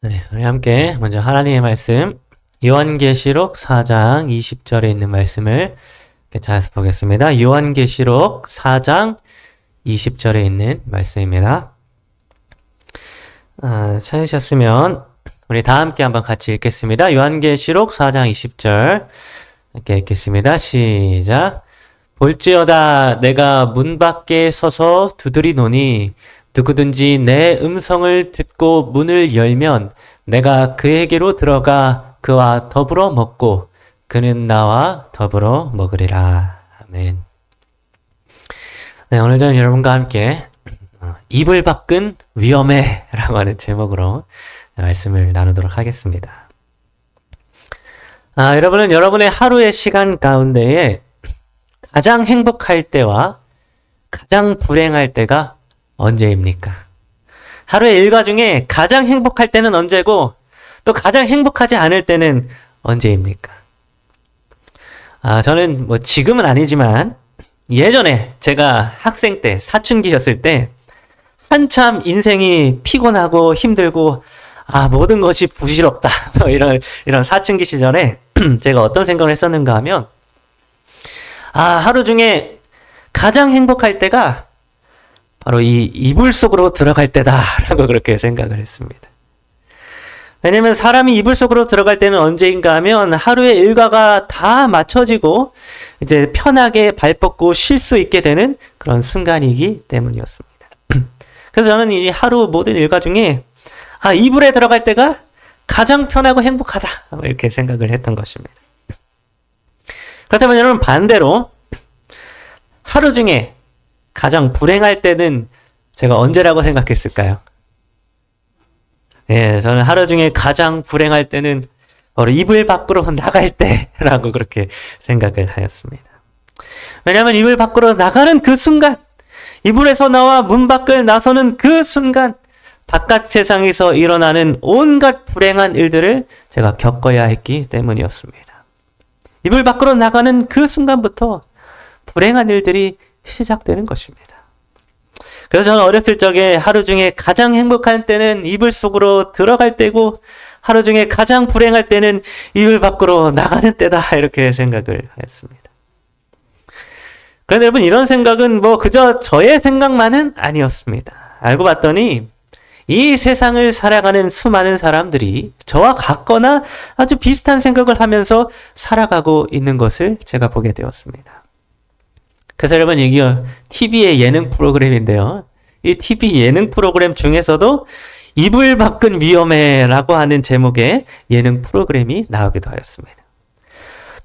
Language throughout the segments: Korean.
네, 우리 함께 먼저 하나님의 말씀 요한계시록 4장 20절에 있는 말씀을 찾아서 보겠습니다. 요한계시록 4장 20절에 있는 말씀입니다. 찾으셨으면 우리 다 함께 한번 같이 읽겠습니다. 요한계시록 4장 20절 함께 읽겠습니다. 시작. 볼지어다 내가 문 밖에 서서 두드리노니 누구든지 내 음성을 듣고 문을 열면 내가 그에게로 들어가 그와 더불어 먹고 그는 나와 더불어 먹으리라. 아멘. 네, 오늘 저는 여러분과 함께 이불 밖은 위험해 라고 하는 제목으로 말씀을 나누도록 하겠습니다. 여러분은 여러분의 하루의 시간 가운데에 가장 행복할 때와 가장 불행할 때가 언제입니까? 하루의 일과 중에 가장 행복할 때는 언제고 또 가장 행복하지 않을 때는 언제입니까? 저는 지금은 아니지만 예전에 제가 학생 때 사춘기였을 때 한참 인생이 피곤하고 힘들고 모든 것이 부질없다 이런 사춘기 시절에 제가 어떤 생각을 했었는가 하면 하루 중에 가장 행복할 때가 바로 이 이불 속으로 들어갈 때다라고 그렇게 생각을 했습니다. 왜냐면 사람이 이불 속으로 들어갈 때는 언제인가 하면 하루의 일과가 다 맞춰지고 이제 편하게 발 뻗고 쉴 수 있게 되는 그런 순간이기 때문이었습니다. 그래서 저는 이 하루 모든 일과 중에 이불에 들어갈 때가 가장 편하고 행복하다 이렇게 생각을 했던 것입니다. 그렇다면 여러분 반대로 하루 중에 가장 불행할 때는 제가 언제라고 생각했을까요? 저는 하루 중에 가장 불행할 때는 바로 이불 밖으로 나갈 때라고 그렇게 생각을 하였습니다. 왜냐하면 이불 밖으로 나가는 그 순간, 이불에서 나와 문 밖을 나서는 그 순간, 바깥 세상에서 일어나는 온갖 불행한 일들을 제가 겪어야 했기 때문이었습니다. 이불 밖으로 나가는 그 순간부터 불행한 일들이 시작되는 것입니다. 그래서 저는 어렸을 적에 하루 중에 가장 행복할 때는 이불 속으로 들어갈 때고 하루 중에 가장 불행할 때는 이불 밖으로 나가는 때다 이렇게 생각을 했습니다. 그런데 여러분 이런 생각은 그저 저의 생각만은 아니었습니다. 알고 봤더니 이 세상을 살아가는 수많은 사람들이 저와 같거나 아주 비슷한 생각을 하면서 살아가고 있는 것을 제가 보게 되었습니다. 그래서 여러분 이게 TV의 예능 프로그램인데요. 이 TV 예능 프로그램 중에서도 이불 밖은 위험해라고 하는 제목의 예능 프로그램이 나오기도 하였습니다.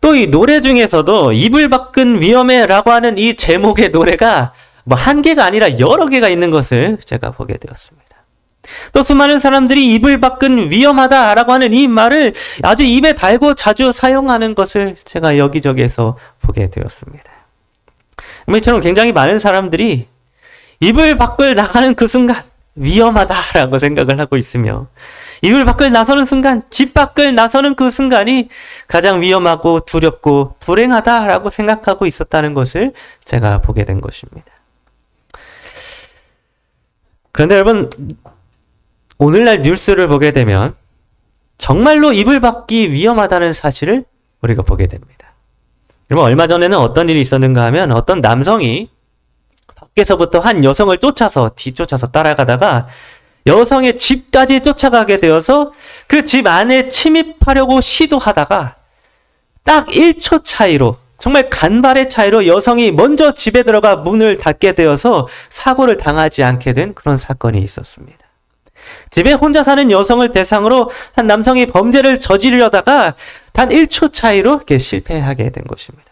또 이 노래 중에서도 이불 밖은 위험해라고 하는 이 제목의 노래가 한 개가 아니라 여러 개가 있는 것을 제가 보게 되었습니다. 또 수많은 사람들이 이불 밖은 위험하다라고 하는 이 말을 아주 입에 달고 자주 사용하는 것을 제가 여기저기에서 보게 되었습니다. 이처럼 굉장히 많은 사람들이 이불 밖을 나가는 그 순간 위험하다라고 생각을 하고 있으며 이불 밖을 나서는 순간, 집 밖을 나서는 그 순간이 가장 위험하고 두렵고 불행하다라고 생각하고 있었다는 것을 제가 보게 된 것입니다. 그런데 여러분 오늘날 뉴스를 보게 되면 정말로 이불 밖이 위험하다는 사실을 우리가 보게 됩니다. 여러분 얼마 전에는 어떤 일이 있었는가 하면 어떤 남성이 밖에서부터 한 여성을 뒤쫓아서 따라가다가 여성의 집까지 쫓아가게 되어서 그 집 안에 침입하려고 시도하다가 딱 1초 차이로 정말 간발의 차이로 여성이 먼저 집에 들어가 문을 닫게 되어서 사고를 당하지 않게 된 그런 사건이 있었습니다. 집에 혼자 사는 여성을 대상으로 한 남성이 범죄를 저지르려다가 단 1초 차이로 이렇게 실패하게 된 것입니다.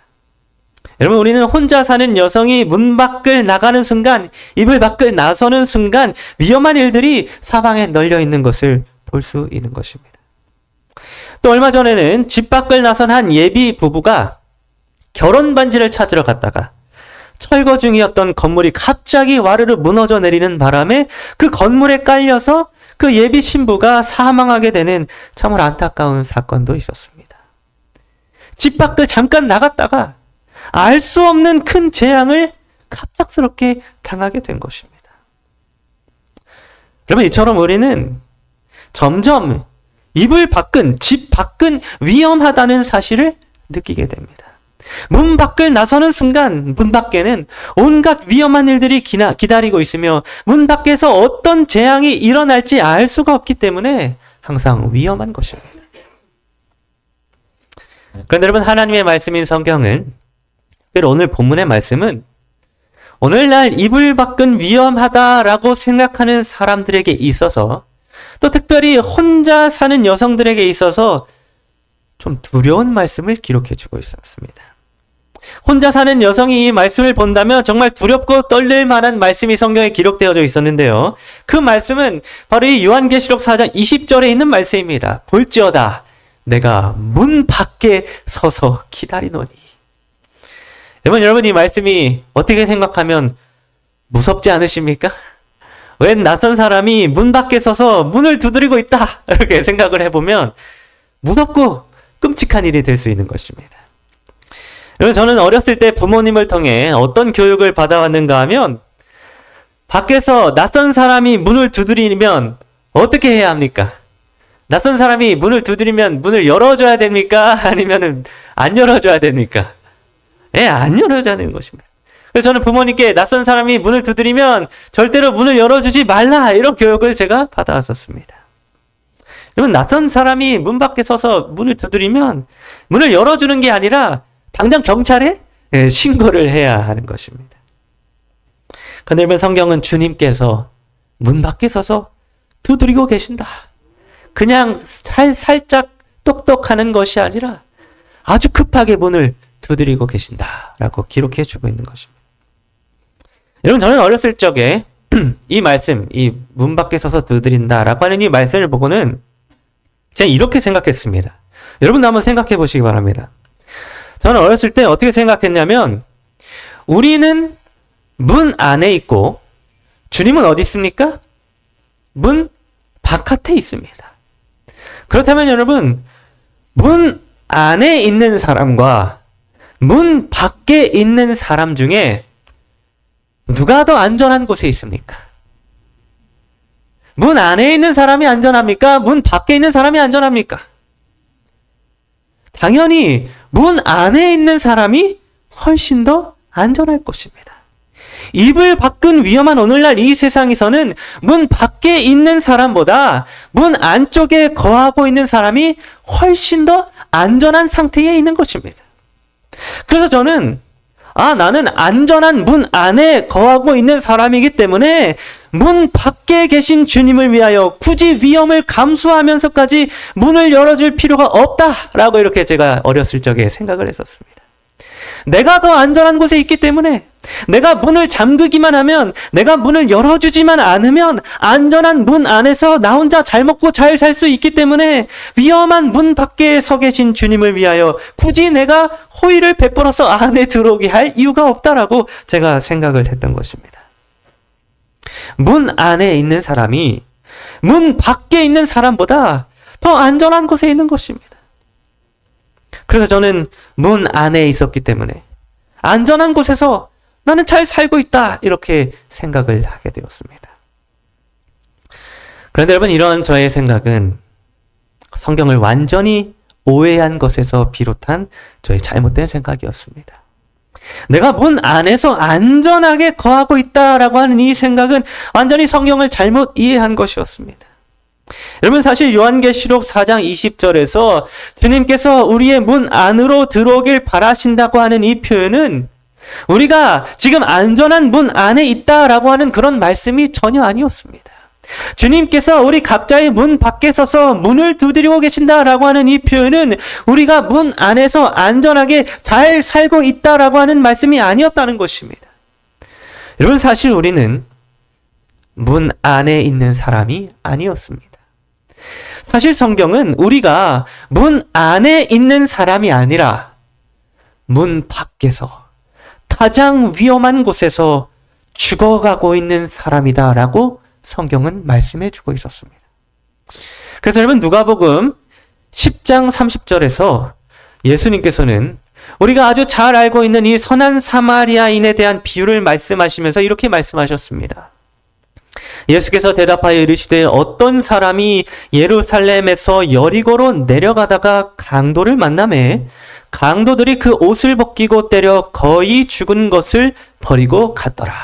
여러분 우리는 혼자 사는 여성이 문 밖을 나가는 순간, 이불 밖을 나서는 순간 위험한 일들이 사방에 널려 있는 것을 볼 수 있는 것입니다. 또 얼마 전에는 집 밖을 나선 한 예비 부부가 결혼 반지를 찾으러 갔다가 철거 중이었던 건물이 갑자기 와르르 무너져 내리는 바람에 그 건물에 깔려서 그 예비 신부가 사망하게 되는 참으로 안타까운 사건도 있었습니다. 집 밖을 잠깐 나갔다가 알 수 없는 큰 재앙을 갑작스럽게 당하게 된 것입니다. 여러분 이처럼 우리는 점점 이불 밖은, 집 밖은 위험하다는 사실을 느끼게 됩니다. 문 밖을 나서는 순간 문 밖에는 온갖 위험한 일들이 기다리고 있으며 문 밖에서 어떤 재앙이 일어날지 알 수가 없기 때문에 항상 위험한 것입니다. 그런데 여러분, 하나님의 말씀인 성경은, 특별히 오늘 본문의 말씀은 오늘날 이불 밖은 위험하다라고 생각하는 사람들에게 있어서, 또 특별히 혼자 사는 여성들에게 있어서 좀 두려운 말씀을 기록해 주고 있었습니다. 혼자 사는 여성이 이 말씀을 본다면 정말 두렵고 떨릴 만한 말씀이 성경에 기록되어져 있었는데요. 그 말씀은 바로 이 요한계시록 4장 20절에 있는 말씀입니다. 볼지어다 내가 문 밖에 서서 기다리노니. 여러분 이 말씀이 어떻게 생각하면 무섭지 않으십니까? 웬 낯선 사람이 문 밖에 서서 문을 두드리고 있다, 이렇게 생각을 해보면 무섭고 끔찍한 일이 될 수 있는 것입니다. 여러분, 저는 어렸을 때 부모님을 통해 어떤 교육을 받아왔는가 하면, 밖에서 낯선 사람이 문을 두드리면 어떻게 해야 합니까? 낯선 사람이 문을 두드리면 문을 열어줘야 됩니까? 아니면 안 열어줘야 됩니까? 안 열어줘야 되는 것입니다. 그래서 저는 부모님께 낯선 사람이 문을 두드리면 절대로 문을 열어주지 말라, 이런 교육을 제가 받아왔었습니다. 여러분, 낯선 사람이 문 밖에 서서 문을 두드리면 문을 열어주는 게 아니라 당장 경찰에 신고를 해야 하는 것입니다. 그런데 여러분, 성경은 주님께서 문 밖에 서서 두드리고 계신다, 그냥 살짝 똑똑하는 것이 아니라 아주 급하게 문을 두드리고 계신다라고 기록해 주고 있는 것입니다. 여러분, 저는 어렸을 적에 이 말씀, 이 문 밖에 서서 두드린다라고 하는 이 말씀을 보고는 제가 이렇게 생각했습니다. 여러분도 한번 생각해 보시기 바랍니다. 저는 어렸을 때 어떻게 생각했냐면, 우리는 문 안에 있고 주님은 어디 있습니까? 문 바깥에 있습니다. 그렇다면 여러분, 문 안에 있는 사람과 문 밖에 있는 사람 중에 누가 더 안전한 곳에 있습니까? 문 안에 있는 사람이 안전합니까? 문 밖에 있는 사람이 안전합니까? 당연히 문 안에 있는 사람이 훨씬 더 안전할 것입니다. 이불 밖은 위험한 오늘날 이 세상에서는 문 밖에 있는 사람보다 문 안쪽에 거하고 있는 사람이 훨씬 더 안전한 상태에 있는 것입니다. 그래서 저는 나는 안전한 문 안에 거하고 있는 사람이기 때문에 문 밖에 계신 주님을 위하여 굳이 위험을 감수하면서까지 문을 열어줄 필요가 없다라고 이렇게 제가 어렸을 적에 생각을 했었습니다. 내가 더 안전한 곳에 있기 때문에, 내가 문을 잠그기만 하면, 내가 문을 열어주지만 않으면 안전한 문 안에서 나 혼자 잘 먹고 잘 살 수 있기 때문에 위험한 문 밖에 서 계신 주님을 위하여 굳이 내가 호의를 베풀어서 안에 들어오게 할 이유가 없다라고 제가 생각을 했던 것입니다. 문 안에 있는 사람이 문 밖에 있는 사람보다 더 안전한 곳에 있는 것입니다. 그래서 저는 문 안에 있었기 때문에 안전한 곳에서 나는 잘 살고 있다, 이렇게 생각을 하게 되었습니다. 그런데 여러분, 이런 저의 생각은 성경을 완전히 오해한 것에서 비롯한 저의 잘못된 생각이었습니다. 내가 문 안에서 안전하게 거하고 있다라고 하는 이 생각은 완전히 성경을 잘못 이해한 것이었습니다. 여러분, 사실 요한계시록 4장 20절에서 주님께서 우리의 문 안으로 들어오길 바라신다고 하는 이 표현은 우리가 지금 안전한 문 안에 있다라고 하는 그런 말씀이 전혀 아니었습니다. 주님께서 우리 각자의 문 밖에 서서 문을 두드리고 계신다라고 하는 이 표현은 우리가 문 안에서 안전하게 잘 살고 있다라고 하는 말씀이 아니었다는 것입니다. 여러분, 사실 우리는 문 안에 있는 사람이 아니었습니다. 사실 성경은 우리가 문 안에 있는 사람이 아니라 문 밖에서 가장 위험한 곳에서 죽어가고 있는 사람이다라고 성경은 말씀해 주고 있었습니다. 그래서 여러분, 누가복음 10장 30절에서 예수님께서는 우리가 아주 잘 알고 있는 이 선한 사마리아인에 대한 비유를 말씀하시면서 이렇게 말씀하셨습니다. 예수께서 대답하여 이르시되 어떤 사람이 예루살렘에서 여리고로 내려가다가 강도를 만나매 강도들이 그 옷을 벗기고 때려 거의 죽은 것을 버리고 갔더라.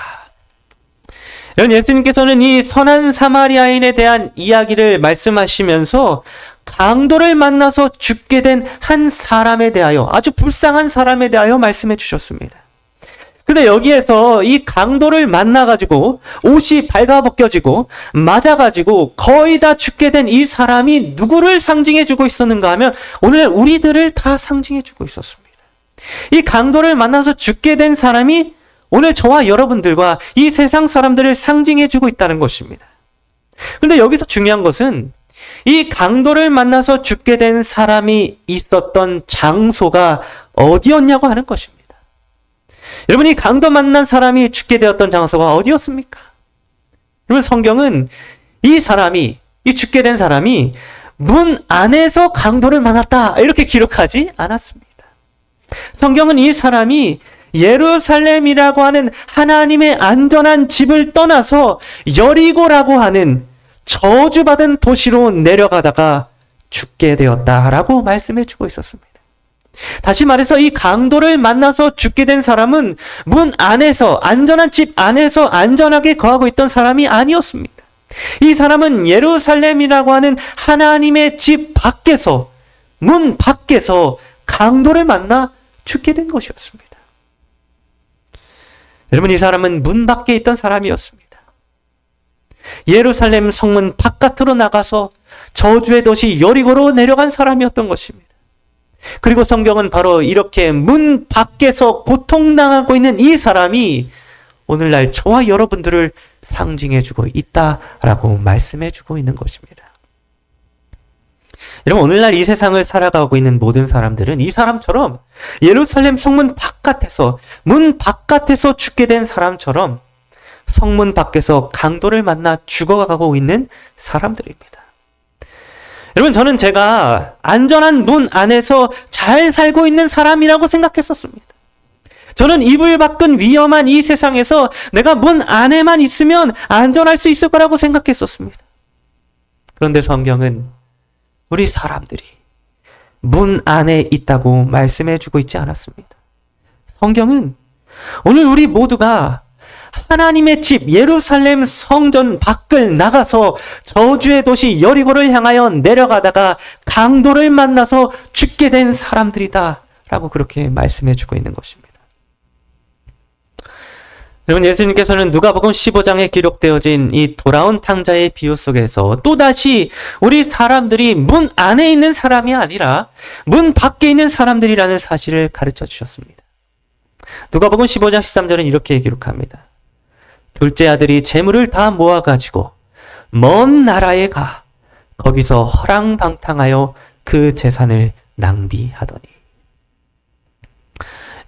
여러분, 예수님께서는 이 선한 사마리아인에 대한 이야기를 말씀하시면서 강도를 만나서 죽게 된 한 사람에 대하여, 아주 불쌍한 사람에 대하여 말씀해 주셨습니다. 근데 여기에서 이 강도를 만나가지고 옷이 발가벗겨지고 맞아가지고 거의 다 죽게 된 이 사람이 누구를 상징해주고 있었는가 하면 오늘 우리들을 다 상징해주고 있었습니다. 이 강도를 만나서 죽게 된 사람이 오늘 저와 여러분들과 이 세상 사람들을 상징해주고 있다는 것입니다. 근데 여기서 중요한 것은 이 강도를 만나서 죽게 된 사람이 있었던 장소가 어디였냐고 하는 것입니다. 여러분, 이 강도 만난 사람이 죽게 되었던 장소가 어디였습니까? 여러분, 성경은 이 죽게 된 사람이 문 안에서 강도를 만났다 이렇게 기록하지 않았습니다. 성경은 이 사람이 예루살렘이라고 하는 하나님의 안전한 집을 떠나서 여리고라고 하는 저주받은 도시로 내려가다가 죽게 되었다라고 말씀해 주고 있었습니다. 다시 말해서 이 강도를 만나서 죽게 된 사람은 문 안에서, 안전한 집 안에서 안전하게 거하고 있던 사람이 아니었습니다. 이 사람은 예루살렘이라고 하는 하나님의 집 밖에서, 문 밖에서 강도를 만나 죽게 된 것이었습니다. 여러분, 이 사람은 문 밖에 있던 사람이었습니다. 예루살렘 성문 바깥으로 나가서 저주의 도시 여리고로 내려간 사람이었던 것입니다. 그리고 성경은 바로 이렇게 문 밖에서 고통당하고 있는 이 사람이 오늘날 저와 여러분들을 상징해주고 있다라고 말씀해주고 있는 것입니다. 여러분, 오늘날 이 세상을 살아가고 있는 모든 사람들은 이 사람처럼 예루살렘 성문 바깥에서, 문 바깥에서 죽게 된 사람처럼 성문 밖에서 강도를 만나 죽어가고 있는 사람들입니다. 여러분, 저는 제가 안전한 문 안에서 잘 살고 있는 사람이라고 생각했었습니다. 저는 이불 밖은 위험한 이 세상에서 내가 문 안에만 있으면 안전할 수 있을 거라고 생각했었습니다. 그런데 성경은 우리 사람들이 문 안에 있다고 말씀해주고 있지 않았습니다. 성경은 오늘 우리 모두가 하나님의 집 예루살렘 성전 밖을 나가서 저주의 도시 여리고를 향하여 내려가다가 강도를 만나서 죽게 된 사람들이다 라고 그렇게 말씀해주고 있는 것입니다. 여러분, 예수님께서는 누가복음 15장에 기록되어진 이 돌아온 탕자의 비유 속에서 또다시 우리 사람들이 문 안에 있는 사람이 아니라 문 밖에 있는 사람들이라는 사실을 가르쳐 주셨습니다. 누가복음 15장 13절은 이렇게 기록합니다. 둘째 아들이 재물을 다 모아가지고 먼 나라에 가 거기서 허랑방탕하여 그 재산을 낭비하더니.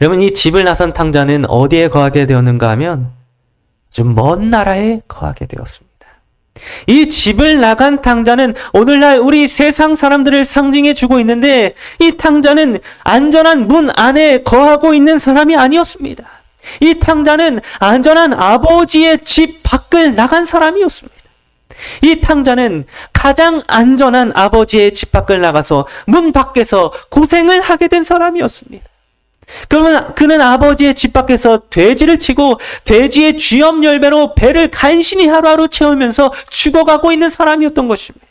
여러분, 이 집을 나선 탕자는 어디에 거하게 되었는가 하면 좀 먼 나라에 거하게 되었습니다. 이 집을 나간 탕자는 오늘날 우리 세상 사람들을 상징해 주고 있는데 이 탕자는 안전한 문 안에 거하고 있는 사람이 아니었습니다. 이 탕자는 안전한 아버지의 집 밖을 나간 사람이었습니다. 이 탕자는 가장 안전한 아버지의 집 밖을 나가서 문 밖에서 고생을 하게 된 사람이었습니다. 그러면 그는 아버지의 집 밖에서 돼지를 치고 돼지의 쥐염 열매로 배를 간신히 하루하루 채우면서 죽어가고 있는 사람이었던 것입니다.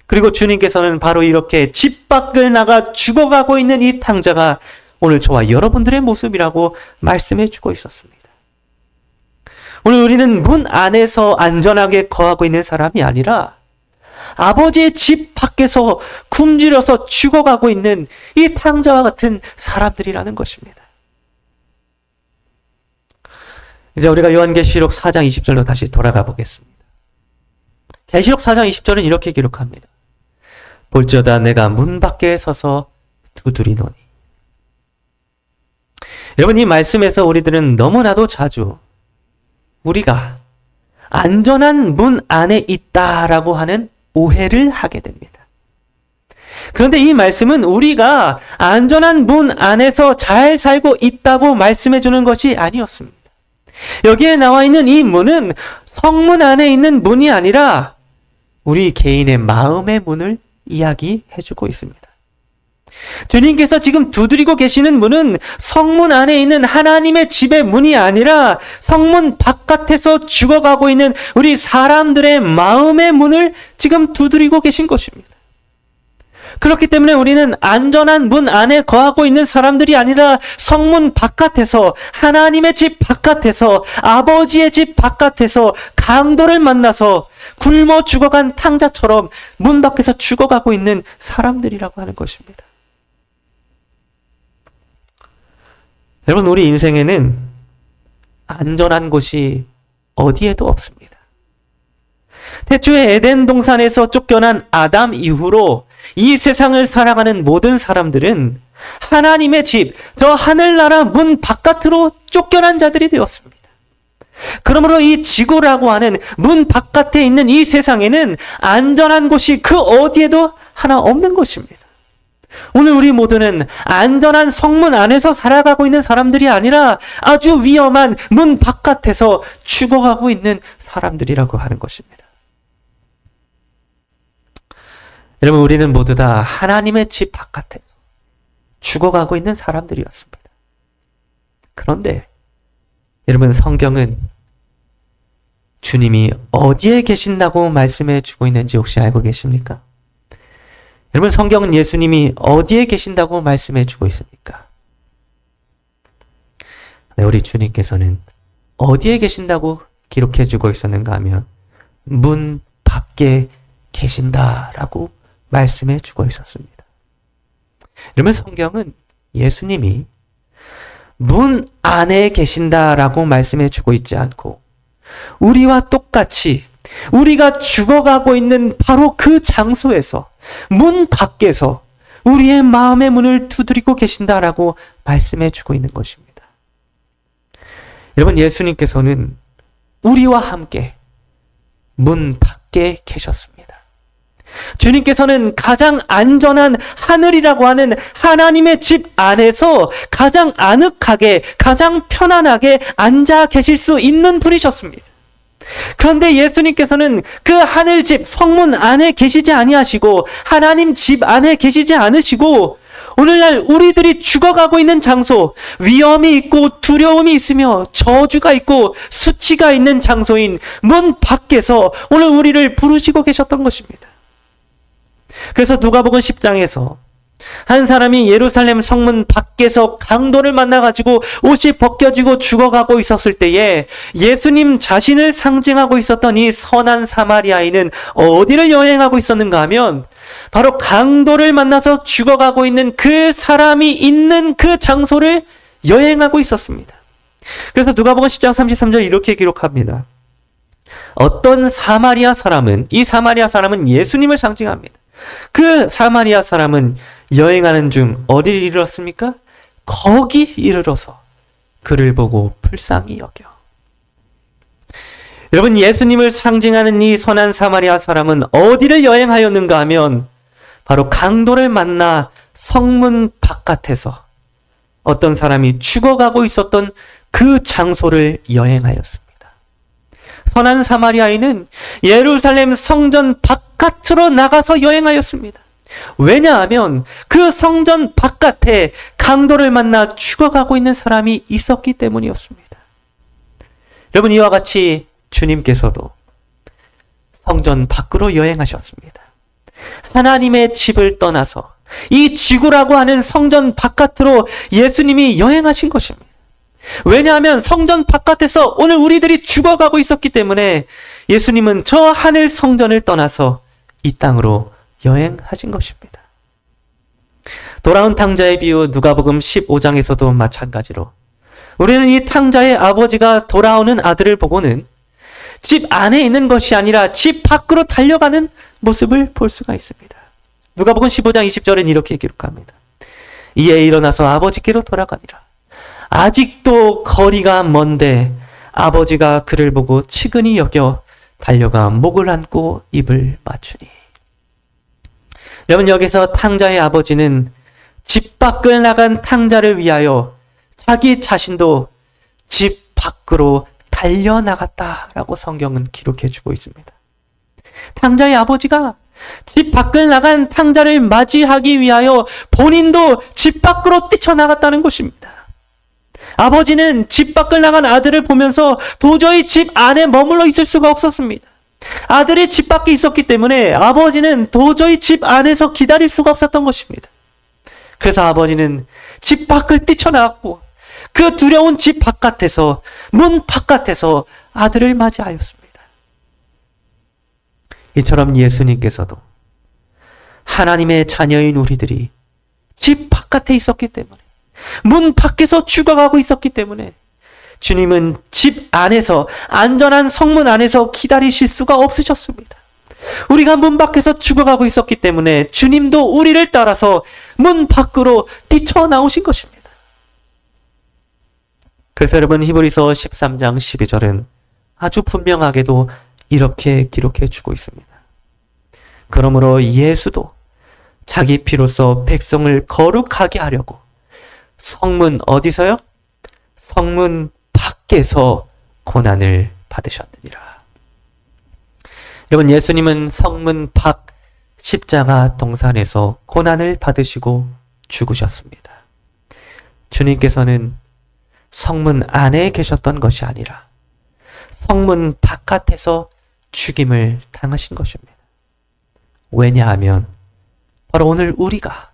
그리고 주님께서는 바로 이렇게 집 밖을 나가 죽어가고 있는 이 탕자가 오늘 저와 여러분들의 모습이라고 말씀해 주고 있었습니다. 오늘 우리는 문 안에서 안전하게 거하고 있는 사람이 아니라 아버지의 집 밖에서 굶주려서 죽어가고 있는 이 탕자와 같은 사람들이라는 것입니다. 이제 우리가 요한계시록 4장 20절로 다시 돌아가 보겠습니다. 계시록 4장 20절은 이렇게 기록합니다. 볼지어다 내가 문 밖에 서서 두드리노니. 여러분, 이 말씀에서 우리들은 너무나도 자주 우리가 안전한 문 안에 있다라고 하는 오해를 하게 됩니다. 그런데 이 말씀은 우리가 안전한 문 안에서 잘 살고 있다고 말씀해 주는 것이 아니었습니다. 여기에 나와 있는 이 문은 성문 안에 있는 문이 아니라 우리 개인의 마음의 문을 이야기해주고 있습니다. 주님께서 지금 두드리고 계시는 문은 성문 안에 있는 하나님의 집의 문이 아니라 성문 바깥에서 죽어가고 있는 우리 사람들의 마음의 문을 지금 두드리고 계신 것입니다. 그렇기 때문에 우리는 안전한 문 안에 거하고 있는 사람들이 아니라 성문 바깥에서, 하나님의 집 바깥에서, 아버지의 집 바깥에서 강도를 만나서 굶어 죽어간 탕자처럼 문 밖에서 죽어가고 있는 사람들이라고 하는 것입니다. 여러분, 우리 인생에는 안전한 곳이 어디에도 없습니다. 태초에 에덴 동산에서 쫓겨난 아담 이후로 이 세상을 살아가는 모든 사람들은 하나님의 집, 저 하늘나라 문 바깥으로 쫓겨난 자들이 되었습니다. 그러므로 이 지구라고 하는 문 바깥에 있는 이 세상에는 안전한 곳이 그 어디에도 하나 없는 것입니다. 오늘 우리 모두는 안전한 성문 안에서 살아가고 있는 사람들이 아니라 아주 위험한 문 바깥에서 죽어가고 있는 사람들이라고 하는 것입니다. 여러분, 우리는 모두 다 하나님의 집 바깥에 죽어가고 있는 사람들이었습니다. 그런데 여러분, 성경은 주님이 어디에 계신다고 말씀해 주고 있는지 혹시 알고 계십니까? 여러분, 성경은 예수님이 어디에 계신다고 말씀해 주고 있습니까? 네, 우리 주님께서는 어디에 계신다고 기록해 주고 있었는가 하면 문 밖에 계신다라고 말씀해 주고 있었습니다. 여러분, 성경은 예수님이 문 안에 계신다라고 말씀해 주고 있지 않고 우리와 똑같이 우리가 죽어가고 있는 바로 그 장소에서, 문 밖에서 우리의 마음의 문을 두드리고 계신다라고 말씀해 주고 있는 것입니다. 여러분, 예수님께서는 우리와 함께 문 밖에 계셨습니다. 주님께서는 가장 안전한 하늘이라고 하는 하나님의 집 안에서 가장 아늑하게, 가장 편안하게 앉아 계실 수 있는 분이셨습니다. 그런데 예수님께서는 그 하늘집, 성문 안에 계시지 아니하시고 하나님 집 안에 계시지 않으시고 오늘날 우리들이 죽어가고 있는 장소, 위험이 있고 두려움이 있으며 저주가 있고 수치가 있는 장소인 문 밖에서 오늘 우리를 부르시고 계셨던 것입니다. 그래서 누가복음 10장에서 한 사람이 예루살렘 성문 밖에서 강도를 만나가지고 옷이 벗겨지고 죽어가고 있었을 때에 예수님 자신을 상징하고 있었던 이 선한 사마리아인은 어디를 여행하고 있었는가 하면 바로 강도를 만나서 죽어가고 있는 그 사람이 있는 그 장소를 여행하고 있었습니다. 그래서 누가복음 10장 33절 이렇게 기록합니다. 어떤 사마리아 사람은, 이 사마리아 사람은 예수님을 상징합니다. 그 사마리아 사람은 여행하는 중 어디를 이르렀습니까? 거기 이르러서 그를 보고 불쌍히 여겨. 여러분, 예수님을 상징하는 이 선한 사마리아 사람은 어디를 여행하였는가 하면 바로 강도를 만나 성문 바깥에서 어떤 사람이 죽어가고 있었던 그 장소를 여행하였습니다. 선한 사마리아인은 예루살렘 성전 바깥으로 나가서 여행하였습니다. 왜냐하면 그 성전 바깥에 강도를 만나 죽어가고 있는 사람이 있었기 때문이었습니다. 여러분, 이와 같이 주님께서도 성전 밖으로 여행하셨습니다. 하나님의 집을 떠나서 이 지구라고 하는 성전 바깥으로 예수님이 여행하신 것입니다. 왜냐하면 성전 바깥에서 오늘 우리들이 죽어가고 있었기 때문에 예수님은 저 하늘 성전을 떠나서 이 땅으로 여행하신 것입니다. 돌아온 탕자의 비유 누가복음 15장에서도 마찬가지로 우리는 이 탕자의 아버지가 돌아오는 아들을 보고는 집 안에 있는 것이 아니라 집 밖으로 달려가는 모습을 볼 수가 있습니다. 누가복음 15장 20절은 이렇게 기록합니다. 이에 일어나서 아버지께로 돌아가니라. 아직도 거리가 먼데 아버지가 그를 보고 치근히 여겨 달려가 목을 안고 입을 맞추니. 여러분, 여기서 탕자의 아버지는 집 밖을 나간 탕자를 위하여 자기 자신도 집 밖으로 달려나갔다라고 성경은 기록해주고 있습니다. 탕자의 아버지가 집 밖을 나간 탕자를 맞이하기 위하여 본인도 집 밖으로 뛰쳐나갔다는 것입니다. 아버지는 집 밖을 나간 아들을 보면서 도저히 집 안에 머물러 있을 수가 없었습니다. 아들이 집 밖에 있었기 때문에 아버지는 도저히 집 안에서 기다릴 수가 없었던 것입니다. 그래서 아버지는 집 밖을 뛰쳐나갔고 그 두려운 집 바깥에서, 문 바깥에서 아들을 맞이하였습니다. 이처럼 예수님께서도 하나님의 자녀인 우리들이 집 바깥에 있었기 때문에, 문 밖에서 죽어가고 있었기 때문에 주님은 집 안에서, 안전한 성문 안에서 기다리실 수가 없으셨습니다. 우리가 문 밖에서 죽어가고 있었기 때문에 주님도 우리를 따라서 문 밖으로 뛰쳐나오신 것입니다. 그래서 여러분, 히브리서 13장 12절은 아주 분명하게도 이렇게 기록해 주고 있습니다. 그러므로 예수도 자기 피로써 백성을 거룩하게 하려고 성문 어디서요? 성문 밖에서 고난을 받으셨느니라. 여러분, 예수님은 성문 밖 십자가 동산에서 고난을 받으시고 죽으셨습니다. 주님께서는 성문 안에 계셨던 것이 아니라 성문 바깥에서 죽임을 당하신 것입니다. 왜냐하면 바로 오늘 우리가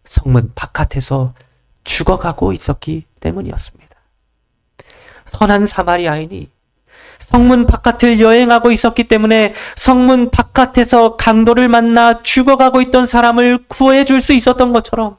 성문 바깥에서 죽어가고 있었기 때문이었습니다. 선한 사마리아인이 성문 바깥을 여행하고 있었기 때문에 성문 바깥에서 강도를 만나 죽어가고 있던 사람을 구해줄 수 있었던 것처럼,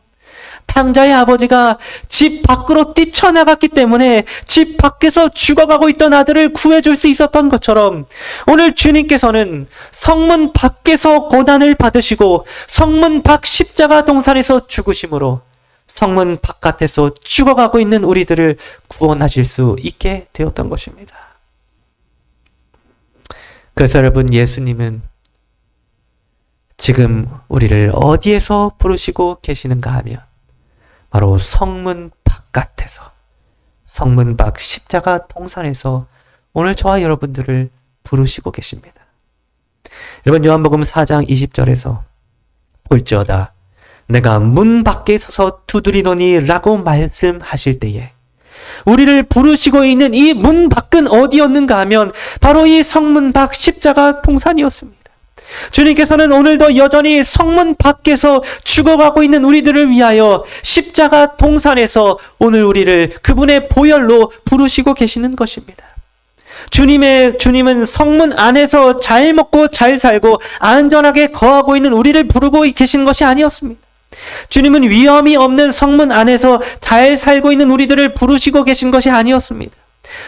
탕자의 아버지가 집 밖으로 뛰쳐나갔기 때문에 집 밖에서 죽어가고 있던 아들을 구해줄 수 있었던 것처럼, 오늘 주님께서는 성문 밖에서 고난을 받으시고 성문 밖 십자가 동산에서 죽으심으로 성문 바깥에서 죽어가고 있는 우리들을 구원하실 수 있게 되었던 것입니다. 그래서 여러분, 예수님은 지금 우리를 어디에서 부르시고 계시는가 하면 바로 성문 바깥에서, 성문 밖 십자가 동산에서 오늘 저와 여러분들을 부르시고 계십니다. 여러분, 요한복음 4장 20절에서 볼지어다 내가 문 밖에 서서 두드리노니 라고 말씀하실 때에 우리를 부르시고 있는 이 문 밖은 어디였는가 하면 바로 이 성문 밖 십자가 동산이었습니다. 주님께서는 오늘도 여전히 성문 밖에서 죽어가고 있는 우리들을 위하여 십자가 동산에서 오늘 우리를 그분의 보혈로 부르시고 계시는 것입니다. 주님은 성문 안에서 잘 먹고 잘 살고 안전하게 거하고 있는 우리를 부르고 계신 것이 아니었습니다. 주님은 위험이 없는 성문 안에서 잘 살고 있는 우리들을 부르시고 계신 것이 아니었습니다.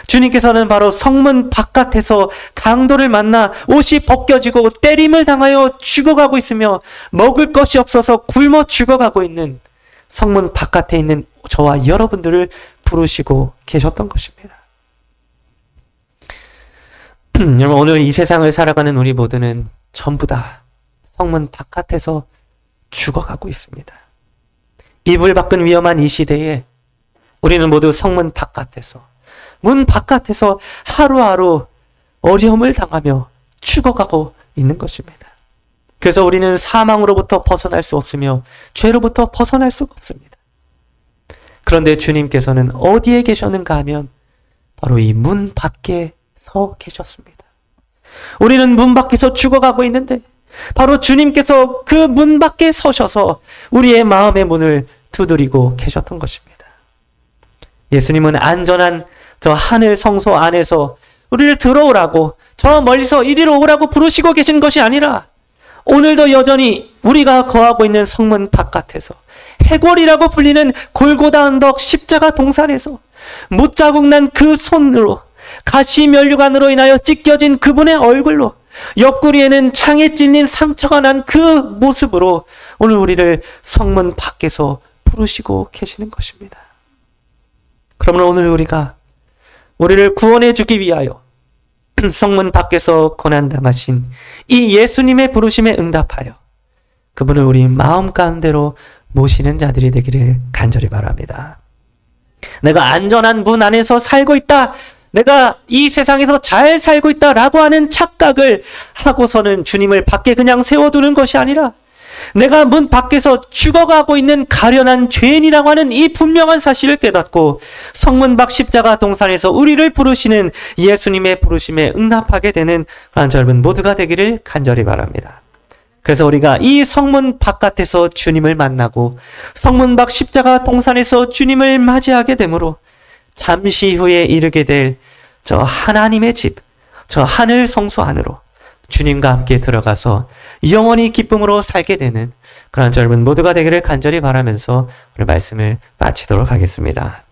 주님께서는 바로 성문 바깥에서 강도를 만나 옷이 벗겨지고 때림을 당하여 죽어가고 있으며 먹을 것이 없어서 굶어 죽어가고 있는 성문 바깥에 있는 저와 여러분들을 부르시고 계셨던 것입니다. 여러분, 오늘 이 세상을 살아가는 우리 모두는 전부 다 성문 바깥에서 죽어가고 있습니다. 이불 밖은 위험한 이 시대에 우리는 모두 성문 바깥에서, 문 바깥에서 하루하루 어려움을 당하며 죽어가고 있는 것입니다. 그래서 우리는 사망으로부터 벗어날 수 없으며 죄로부터 벗어날 수가 없습니다. 그런데 주님께서는 어디에 계셨는가 하면 바로 이 문 밖에 서 계셨습니다. 우리는 문 밖에서 죽어가고 있는데 바로 주님께서 그 문 밖에 서셔서 우리의 마음의 문을 두드리고 계셨던 것입니다. 예수님은 안전한 저 하늘 성소 안에서 우리를 들어오라고, 저 멀리서 이리로 오라고 부르시고 계신 것이 아니라 오늘도 여전히 우리가 거하고 있는 성문 바깥에서, 해골이라고 불리는 골고다 언덕 십자가 동산에서 못자국 난 그 손으로, 가시 면류관으로 인하여 찢겨진 그분의 얼굴로, 옆구리에는 창에 찔린 상처가 난 그 모습으로 오늘 우리를 성문 밖에서 부르시고 계시는 것입니다. 그러므로 오늘 우리를 구원해 주기 위하여 성문 밖에서 고난당하신 이 예수님의 부르심에 응답하여 그분을 우리 마음 가운데로 모시는 자들이 되기를 간절히 바랍니다. 내가 안전한 문 안에서 살고 있다 내가 이 세상에서 잘 살고 있다라고 하는 착각을 하고서는 주님을 밖에 그냥 세워두는 것이 아니라 내가 문 밖에서 죽어가고 있는 가련한 죄인이라고 하는 이 분명한 사실을 깨닫고 성문 밖 십자가 동산에서 우리를 부르시는 예수님의 부르심에 응답하게 되는 그런 젊은 모두가 되기를 간절히 바랍니다. 그래서 우리가 이 성문 바깥에서 주님을 만나고 성문 밖 십자가 동산에서 주님을 맞이하게 되므로 잠시 후에 이르게 될 저 하나님의 집, 저 하늘 성소 안으로 주님과 함께 들어가서 영원히 기쁨으로 살게 되는 그런 젊은 모두가 되기를 간절히 바라면서 오늘 말씀을 마치도록 하겠습니다.